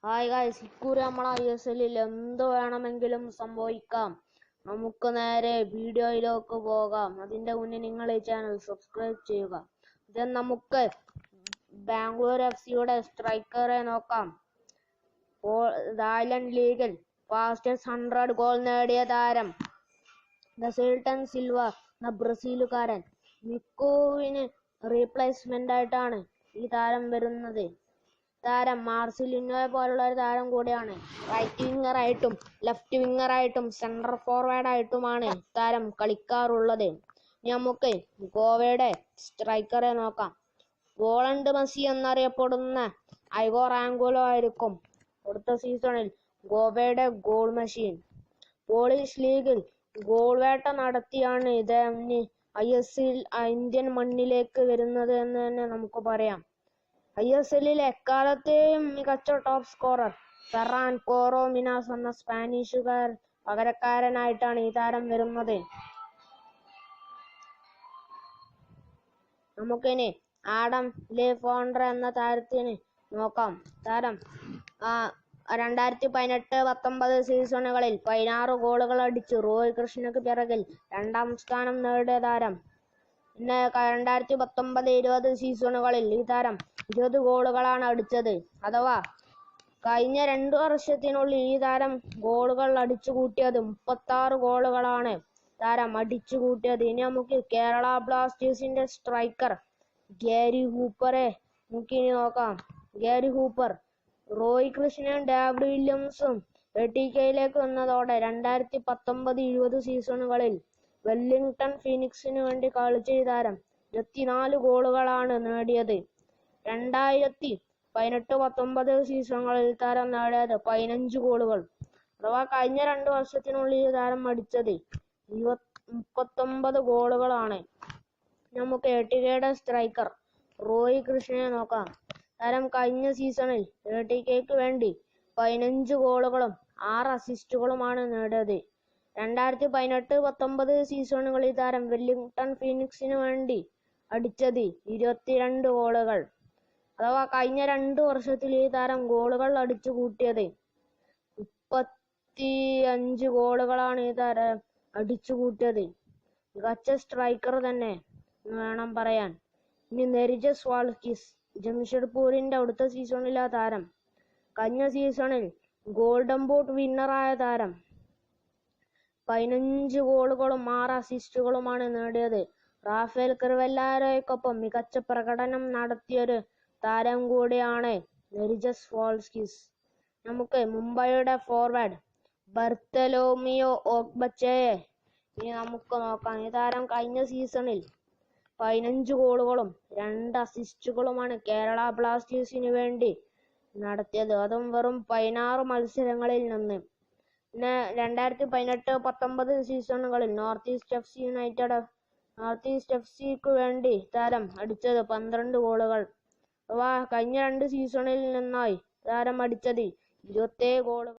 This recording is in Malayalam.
ഹായ് ഗായ്സ്, ഇക്കുറി നമ്മളെ ISLൽ എന്ത് വേണമെങ്കിലും സംഭവിക്കാം. നമുക്ക് നേരെ വീഡിയോയിലേക്ക് പോകാം. അതിന്റെ മുന്നേ നിങ്ങൾ ഈ ചാനൽ സബ്സ്ക്രൈബ് ചെയ്യുക. then നമുക്ക് ബാംഗ്ലൂർ FC-യുടെ സ്ട്രൈക്കറെ നോക്കാം. തായ്ലൻഡ് ലീഗിൽ ഫാസ്റ്റസ്റ്റ് 100 ഗോൾ നേടിയ താരം സുൽത്താൻ സിൽവ എന്ന ബ്രസീലുകാരൻ. മിക്കുവിന് റീപ്ലേസ്മെന്റ് ആയിട്ടാണ് ഈ താരം വരുന്നത്. താരം മാർസിലിനോയെ പോലുള്ള ഒരു താരം കൂടിയാണ്. റൈറ്റ് വിങ്ങർ ആയിട്ടും ലെഫ്റ്റ് വിങ്ങർ ആയിട്ടും സെൻട്രൽ ഫോർവേഡ് ആയിട്ടുമാണ് താരം കളിക്കാറുള്ളത്. നമുക്ക് ഗോവയുടെ സ്ട്രൈക്കറെ നോക്കാം. പോളണ്ട് മെസ്സി എന്നറിയപ്പെടുന്ന ഐഗോർ ആംഗുലോ ആയിരിക്കും അടുത്ത സീസണിൽ ഗോവയുടെ ഗോൾ മെഷീൻ. പോളിഷ് ലീഗിൽ ഗോൾ വേട്ട നടത്തിയാണ് ഇദ്ദേഹം ISL ഇന്ത്യൻ മണ്ണിലേക്ക് വരുന്നത് എന്ന് തന്നെ നമുക്ക് പറയാം. ISLൽ എക്കാലത്തെയും മികച്ച ടോപ്പ് സ്കോറർ ഫെറാൻ കോറോമിനാസ് എന്ന സ്പാനിഷുകാരൻ പകരക്കാരനായിട്ടാണ് ഈ താരം വരുന്നത്. നമുക്കിനി ആഡം ലെഫോൺഡ്രെ എന്ന താരത്തിന് നോക്കാം. താരം 2018-19 സീസണുകളിൽ 16 ഗോളുകൾ അടിച്ച് റോയ് കൃഷ്ണയ്ക്ക് പിറകിൽ 2ാം സ്ഥാനം നേടിയ താരം. പിന്നെ 2019-20 സീസണുകളിൽ ഈ താരം 20 ഗോളുകളാണ് അടിച്ചത്. അഥവാ കഴിഞ്ഞ 2 വർഷത്തിനുള്ളിൽ ഈ താരം ഗോളുകൾ അടിച്ചു കൂട്ടിയത് 36 ഗോളുകളാണ് താരം അടിച്ചു കൂട്ടിയത്. ഇനി നമുക്ക് കേരള ബ്ലാസ്റ്റേഴ്സിന്റെ സ്ട്രൈക്കർ ഗാരി ഹൂപ്പറെ നമുക്കിനി നോക്കാം. ഗാരി ഹൂപ്പർ റോയ് കൃഷ്ണനും ഡേവിഡ് വില്യംസും ATKയിലേക്ക് വന്നതോടെ 2019-20 സീസണുകളിൽ വെല്ലിംഗ്ടൺ ഫീനിക്സിനു വേണ്ടി കളിച്ച ഈ താരം 24 ഗോളുകളാണ് നേടിയത്. 2018-19 സീസണുകളിൽ താരം നേടിയത് 15 ഗോളുകൾ. അഥവാ കഴിഞ്ഞ 2 വർഷത്തിനുള്ളിൽ താരം അടിച്ചത് 39 ഗോളുകളാണ്. നമുക്ക് ATKയുടെ സ്ട്രൈക്കർ റോയ് കൃഷ്ണനെ നോക്കാം. താരം കഴിഞ്ഞ സീസണിൽ ATKയ്ക്ക് വേണ്ടി 15 ഗോളുകളും 6 അസിസ്റ്റുകളുമാണ് നേടിയത്. 2018-19 സീസണുകളിൽ താരം വെല്ലിംഗ്ടൺ ഫീനിക്സിനു വേണ്ടി അടിച്ചത് 22 ഗോളുകൾ. അഥവാ കഴിഞ്ഞ 2 വർഷത്തിൽ ഈ താരം ഗോളുകൾ അടിച്ചു കൂട്ടിയത് 35 ഗോളുകളാണ് ഈ താരം അടിച്ചു കൂട്ടിയത്. മികച്ച സ്ട്രൈക്കർ തന്നെ വേണം പറയാൻ. ഇനി നെരിജസ് വാൾസ്കിസ് ജംഷഡ്പൂരിന്റെ അടുത്ത സീസണിലെ താരം. കഴിഞ്ഞ സീസണിൽ ഗോൾഡൻ ബൂട്ട് വിന്നറായ താരം 15 ഗോളുകളും 6 അസിസ്റ്റുകളുമാണ് നേടിയത്. റാഫേൽ ക്രിവെല്ലാരോയ്ക്കൊപ്പം മികച്ച പ്രകടനം നടത്തിയൊരു താരം കൂടിയാണ് നെരിജസ് വാൾസ്കിസ്. നമുക്ക് മുംബൈയുടെ ഫോർവേഡ് ബർത്തലോമിയോ ഓഗ്ബച്ചയെ ഇനി നമുക്ക് നോക്കാം. ഈ താരം കഴിഞ്ഞ സീസണിൽ 15 ഗോളുകളും 2 അസിസ്റ്റുകളുമാണ് കേരള ബ്ലാസ്റ്റേഴ്സിനു വേണ്ടി നടത്തിയത്. അതും വെറും 16 മത്സരങ്ങളിൽ നിന്ന്. പിന്നെ 2018-19 സീസണുകളിൽ നോർത്ത് ഈസ്റ്റ് FCക്ക് വേണ്ടി താരം അടിച്ചത് 12 ഗോളുകൾ. അഥവാ കഴിഞ്ഞ 2 സീസണിൽ നിന്നായി താരം അടിച്ചത് 27 ഗോളുകൾ.